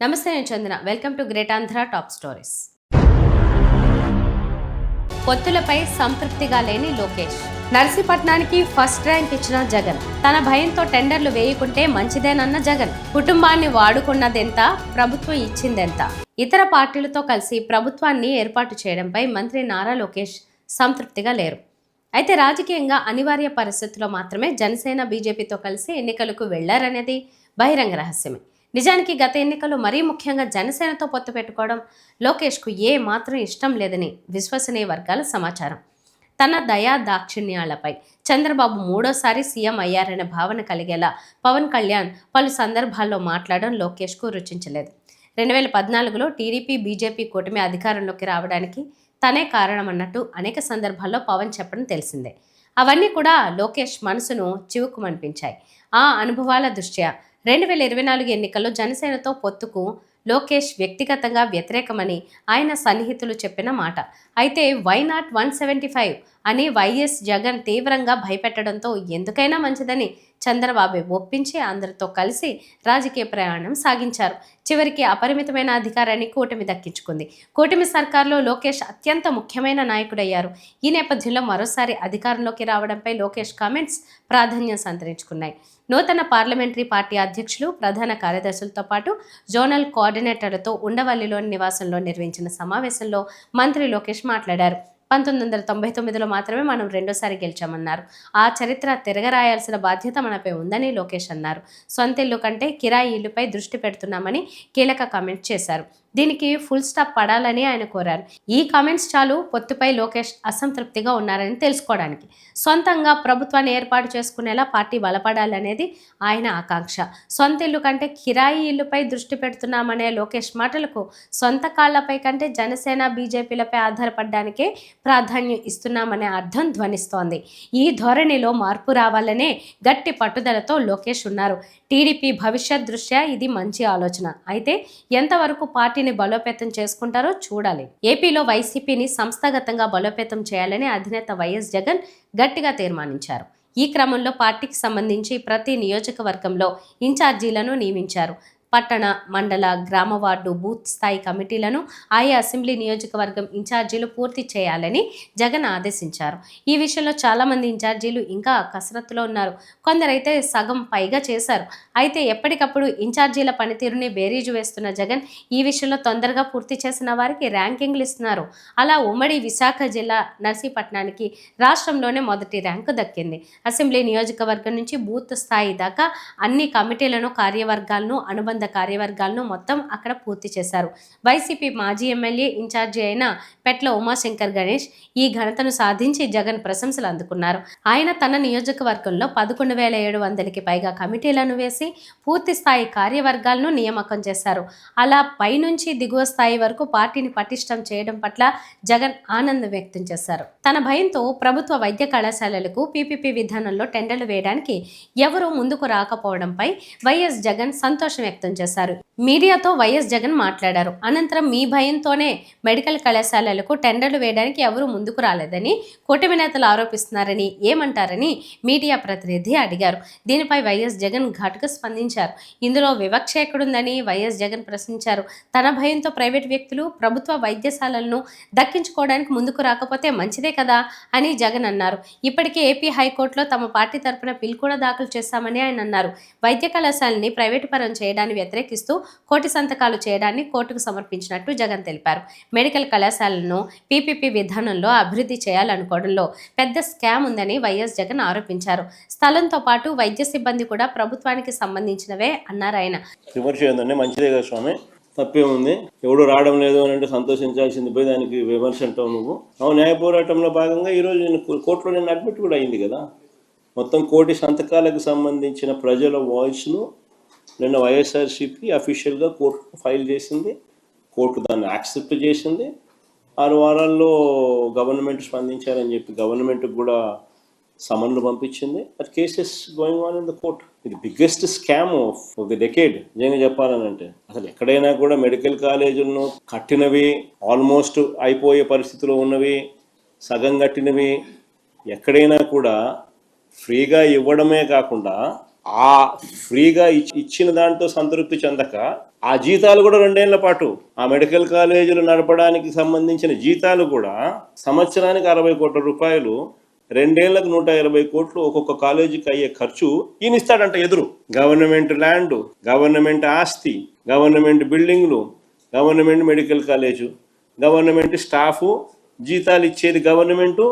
నమస్తే, నేను Chandana. Welcome to great Andhra top stories. పొత్తులపై సంతృప్తిగా లేని లోకేష్. నర్సీపట్నానికి ఫస్ట్ ర్యాంక్ ఇచ్చిన జగన్. తన భయంతో టెండర్లు వేయకుంటే మంచిదేనన్న జగన్. కుటుంబాన్ని వాడుకున్నదెంత, ప్రభుత్వం ఇచ్చిందెంత. ఇతర పార్టీలతో కలిసి ప్రభుత్వాన్ని ఏర్పాటు చేయడంపై మంత్రి నారా లోకేష్ సంతృప్తిగా లేరు. అయితే రాజకీయంగా అనివార్య పరిస్థితుల్లో మాత్రమే జనసేన బీజేపీతో కలిసి ఎన్నికలకు వెళ్లారనేది బహిరంగ రహస్యమే. నిజానికి గత ఎన్నికల్లో మరీ ముఖ్యంగా జనసేనతో పొత్తు పెట్టుకోవడం లోకేష్కు ఏ మాత్రం ఇష్టం లేదని విశ్వసనీయ వర్గాల సమాచారం. తన దయా దాక్షిణ్యాలపై చంద్రబాబు మూడోసారి సీఎం అయ్యారనే భావన కలిగేలా పవన్ కళ్యాణ్ పలు సందర్భాల్లో మాట్లాడడం లోకేష్కు రుచించలేదు. 2014లో టీడీపీ బీజేపీ కూటమి అధికారంలోకి రావడానికి తనే కారణమన్నట్టు అనేక సందర్భాల్లో పవన్ చెప్పడం తెలిసిందే. అవన్నీ కూడా లోకేష్ మనసును చివుకుమనిపించాయి. ఆ అనుభవాల దృష్ట్యా 2024 ఎన్నికల్లో జనసేనతో పొత్తుకు లోకేష్ వ్యక్తిగతంగా వ్యతిరేకమని ఆయన సన్నిహితులు చెప్పిన మాట. అయితే వై నాట్ 175 అని వైఎస్ జగన్ తీవ్రంగా భయపెట్టడంతో ఎందుకైనా మంచిదని చంద్రబాబు ఒప్పించి అందరితో కలిసి రాజకీయ ప్రయాణం సాగించారు. చివరికి అపరిమితమైన అధికారాన్ని కూటమి దక్కించుకుంది. కూటమి సర్కార్లో లోకేష్ అత్యంత ముఖ్యమైన నాయకుడయ్యారు. ఈ నేపథ్యంలో మరోసారి అధికారంలోకి రావడంపై లోకేష్ కామెంట్స్ ప్రాధాన్యం సంతరించుకున్నాయి. నూతన పార్లమెంటరీ పార్టీ అధ్యక్షులు, ప్రధాన కార్యదర్శులతో పాటు జోనల్ కోఆర్డినేటర్లతో ఉండవల్లిలోని నివాసంలో నిర్వహించిన సమావేశంలో మంత్రి లోకేష్ మాట్లాడారు. 1999లో మాత్రమే మనం రెండోసారి గెలిచామన్నారు. ఆ చరిత్ర తిరగరాయాల్సిన బాధ్యత మనపై ఉందని లోకేష్ అన్నారు. సొంత ఇల్లు కంటే కిరాయి ఇల్లుపై దృష్టి పెడుతున్నామని కీలక కామెంట్ చేశారు. దీనికి ఫుల్ స్టాప్ పడాలని ఆయన కోరారు. ఈ కామెంట్స్ చాలు పొత్తుపై లోకేష్ అసంతృప్తిగా ఉన్నారని తెలుసుకోవడానికి. సొంతంగా ప్రభుత్వాన్ని ఏర్పాటు చేసుకునేలా పార్టీ బలపడాలనేది ఆయన ఆకాంక్ష. సొంత ఇల్లు కంటే కిరాయి ఇల్లుపై దృష్టి పెడుతున్నామనే లోకేష్ మాటలకు సొంత కాళ్లపై కంటే జనసేన బీజేపీలపై ఆధారపడడానికే ప్రాధాన్యం ఇస్తున్నామనే అర్థం ధ్వనిస్తోంది. ఈ ధోరణిలో మార్పు రావాలనే గట్టి పట్టుదలతో లోకేష్ ఉన్నారు. టీడీపీ భవిష్యత్ దృష్ట్యా ఇది మంచి ఆలోచన. అయితే ఎంతవరకు పార్టీని బలోపేతం చేసుకుంటారో చూడాలి. ఏపీలో వైసీపీని సంస్థాగతంగా బలోపేతం చేయాలని అధినేత వైఎస్ జగన్ గట్టిగా తీర్మానించారు. ఈ క్రమంలో పార్టీకి సంబంధించి ప్రతి నియోజకవర్గంలో ఇన్ఛార్జీలను నియమించారు. పట్టణ, మండల, గ్రామ వార్డు, బూత్ స్థాయి కమిటీలను ఆయా అసెంబ్లీ నియోజకవర్గం ఇన్ఛార్జీలు పూర్తి చేయాలని జగన్ ఆదేశించారు. ఈ విషయంలో చాలామంది ఇన్ఛార్జీలు ఇంకా కసరత్తులో ఉన్నారు. కొందరైతే సగం పైగా చేశారు. అయితే ఎప్పటికప్పుడు ఇన్ఛార్జీల పనితీరుని బేరీజు వేస్తున్న జగన్ ఈ విషయంలో తొందరగా పూర్తి చేసిన వారికి ర్యాంకింగ్లు ఇస్తున్నారు. అలా ఉమ్మడి విశాఖ జిల్లా నర్సీపట్నానికి రాష్ట్రంలోనే మొదటి ర్యాంకు దక్కింది. అసెంబ్లీ నియోజకవర్గం నుంచి బూత్ స్థాయి దాకా అన్ని కమిటీలను, కార్యవర్గాలను, అనుబంధ కార్యవర్గాలను మొత్తం అక్కడ పూర్తి చేశారు. వైసీపీ మాజీ ఎమ్మెల్యే ఇన్ఛార్జి అయిన పెట్ల ఉమాశంకర్ గణేష్ ఈ ఘనతను సాధించి జగన్ ప్రశంసలు అందుకున్నారు. ఆయన తన నియోజకవర్గంలో 11,700కి పైగా కమిటీలను వేసి పూర్తి స్థాయి కార్యవర్గాలను నియామకం చేశారు. అలా పైనుంచి దిగువ స్థాయి వరకు పార్టీని పటిష్టం చేయడం పట్ల జగన్ ఆనందం వ్యక్తం చేశారు. తన భయంతో ప్రభుత్వ వైద్య కళాశాలలకు పీపీపీ విధానంలో టెండర్లు వేయడానికి ఎవరూ ముందుకు రాకపోవడంపై వైఎస్ జగన్ సంతోషం వ్యక్తం చేశారు. మీడియాతో వైఎస్ జగన్ మాట్లాడారు. అనంతరం మీ భయంతోనే మెడికల్ కళాశాలలకు టెండర్లు వేయడానికి ఎవరూ ముందుకు రాలేదని కూటమి నేతలు ఆరోపిస్తున్నారని ఏమంటారని మీడియా ప్రతినిధి అడిగారు. దీనిపై వైఎస్ జగన్ ఘాటుగా స్పందించారు. ఇందులో వివక్ష ఎక్కడుందని వైఎస్ జగన్ ప్రశ్నించారు. తన భయంతో ప్రైవేటు వ్యక్తులు ప్రభుత్వ వైద్యశాలలను దక్కించుకోవడానికి ముందుకు రాకపోతే మంచిదే కదా అని జగన్ అన్నారు. ఇప్పటికే ఏపీ హైకోర్టులో తమ పార్టీ తరపున బిల్ కూడా దాఖలు చేశామని ఆయన అన్నారు. వైద్య కళాశాలని ప్రైవేటు పరం చేయడాన్ని వ్యతిరేకిస్తూ కోటి సంతకాలు చేయడాన్ని కోర్టుకు సమర్పించినట్టు జగన్ తెలిపారు. మెడికల్ కళాశాలను పీపీపీ విధానంలో అభివృద్ధి చేయాలనుకోవడంలో పెద్ద స్కామ్ ఉందని వైఎస్ జగన్ ఆరోపించారు. స్థలంతో పాటు వైద్య సిబ్బంది కూడా ప్రభుత్వానికి సంబంధించినవే అన్నారు ఆయన. మంచిదే కదా స్వామి, తప్పేముంది? ఎవడు రావడం లేదు అని అంటే సంతోషించాల్సింది పోయి దానికి విమర్శ అంటావు నువ్వు. న్యాయ పోరాటంలో భాగంగా ఈరోజు నేను కోర్టులో నేను అడ్మిట్ కూడా అయింది కదా. మొత్తం 1,000 సంతకాలకు సంబంధించిన ప్రజల వాయిస్ను నిన్న వైఎస్ఆర్సీపీ అఫీషియల్గా కోర్టుకు ఫైల్ చేసింది. కోర్టు దాన్ని యాక్సెప్ట్ చేసింది. 6 వారాల్లో గవర్నమెంట్ స్పందించారని చెప్పి గవర్నమెంట్కి కూడా సమన్లు పంపించింది. అది cases going on in the court. ఇది biggest scam of the decade నిజంగా చెప్పాలనంటే. అసలు ఎక్కడైనా కూడా మెడికల్ కాలేజీలను కట్టినవి, ఆల్మోస్ట్ అయిపోయే పరిస్థితిలో ఉన్నవి, సగం కట్టినవి, ఎక్కడైనా కూడా ఫ్రీగా ఇవ్వడమే కాకుండా ఆ ఫ్రీగా ఇచ్చిన దాంతో సంతృప్తి చెందక ఆ జీతాలు కూడా 2 ఏళ్ల పాటు ఆ మెడికల్ కాలేజీలు నడపడానికి సంబంధించిన జీతాలు కూడా సంవత్సరానికి 60 కోట్ల రూపాయలు, 2 ఏళ్లకు 120 కోట్లు ఒక్కొక్క కాలేజీకి అయ్యే ఖర్చు ఈయన ఇస్తాడంట ఎదురు. గవర్నమెంట్ ల్యాండ్, గవర్నమెంట్ ఆస్తి, గవర్నమెంట్ బిల్డింగ్లు, government medical college, government staff, జీతాలు ఇచ్చేది గవర్నమెంటు,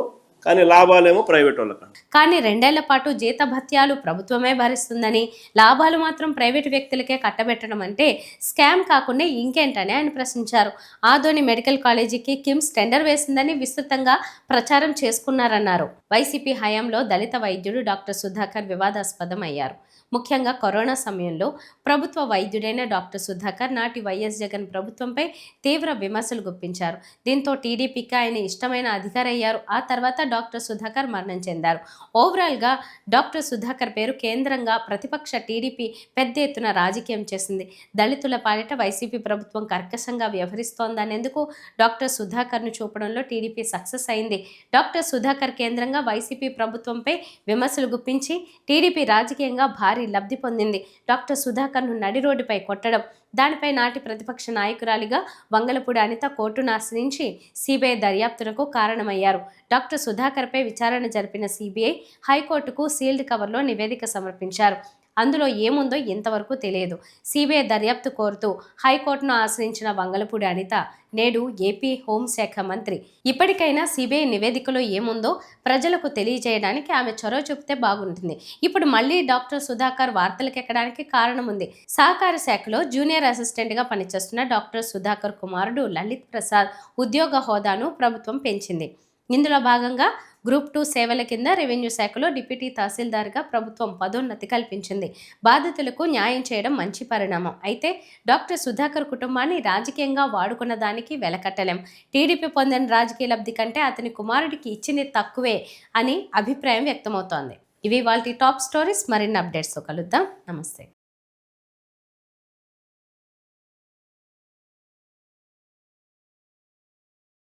కానీ లాభాలేమో ప్రైవేట్ వాళ్ళకి. కానీ 2 ఏళ్ల పాటు జీతభత్యాలు ప్రభుత్వమే భరిస్తుందని, లాభాలు మాత్రం ప్రైవేటు వ్యక్తులకే కట్టబెట్టడం అంటే స్కామ్ కాకుండా ఇంకేంటని ఆయన ప్రశ్నించారు. ఆదోని మెడికల్ కాలేజీకి కిమ్స్ టెండర్ వేసిందని విస్తృతంగా ప్రచారం చేసుకున్నారన్నారు. వైసీపీ హయాంలో దళిత వైద్యుడు డాక్టర్ సుధాకర్ వివాదాస్పదం అయ్యారు. ముఖ్యంగా కరోనా సమయంలో ప్రభుత్వ వైద్యుడైన డాక్టర్ సుధాకర్ నాటి వైఎస్ జగన్ ప్రభుత్వంపై తీవ్ర విమర్శలు గుప్పించారు. దీంతో టీడీపీకి ఆయన ఇష్టమైన అధికారి అయ్యారు. ఆ తర్వాత డాక్టర్ సుధాకర్ మరణం చెందారు. ఓవరాల్గా డాక్టర్ సుధాకర్ పేరు కేంద్రంగా ప్రతిపక్ష టీడీపీ పెద్ద ఎత్తున రాజకీయం చేసింది. దళితుల పాలిట వైసీపీ ప్రభుత్వం కర్కశంగా వ్యవహరిస్తోందనేందుకు డాక్టర్ సుధాకర్ను చూపడంలో టీడీపీ సక్సెస్ అయింది. డాక్టర్ సుధాకర్ కేంద్రంగా వైసీపీ ప్రభుత్వంపై విమర్శలు గుప్పించి టీడీపీ రాజకీయంగా భారీ లబ్ధి పొందింది. డాక్టర్ సుధాకర్ను నడి రోడ్డుపై కొట్టడం, దానిపై నాటి ప్రతిపక్ష నాయకురాలిగా వంగలపూడి అనిత కోర్టును ఆశ్రయించి సిబిఐ దర్యాప్తునకు కారణమయ్యారు. డాక్టర్ సుధాకర్పై విచారణ జరిపిన సిబిఐ హైకోర్టుకు సీల్డ్ కవర్లో నివేదిక సమర్పించారు. అందులో ఏముందో ఇంతవరకు తెలియదు. సిబిఐ దర్యాప్తు కోరుతూ హైకోర్టును ఆశ్రయించిన వంగలపూడి అనిత నేడు ఏపీ హోంశాఖ మంత్రి. ఇప్పటికైనా సిబిఐ నివేదికలో ఏముందో ప్రజలకు తెలియజేయడానికి ఆమె చొరవ చూపితే బాగుంటుంది. ఇప్పుడు మళ్ళీ డాక్టర్ సుధాకర్ వార్తలకెక్కడానికి కారణం ఉంది. సహకార శాఖలో జూనియర్ అసిస్టెంట్గా పనిచేస్తున్న డాక్టర్ సుధాకర్ కుమారుడు లలిత్ ప్రసాద్ ఉద్యోగ హోదాను ప్రభుత్వం పెంచింది. ఇందులో భాగంగా గ్రూప్ 2 సేవల కింద రెవెన్యూ శాఖలో డిప్యూటీ తహసీల్దార్గా ప్రభుత్వం పదోన్నతి కల్పించింది. బాధితులకు న్యాయం చేయడం మంచి పరిణామం. అయితే డాక్టర్ సుధాకర్ కుటుంబాన్ని రాజకీయంగా వాడుకున్న దానికి వెలకట్టలేం. టీడీపీ పొందిన రాజకీయ లబ్ధి కంటే అతని కుమారుడికి ఇచ్చింది తక్కువే అని అభిప్రాయం వ్యక్తమవుతోంది. ఇవి వాటి టాప్ స్టోరీస్. మరిన్ని అప్డేట్స్తో కలుద్దాం. నమస్తే.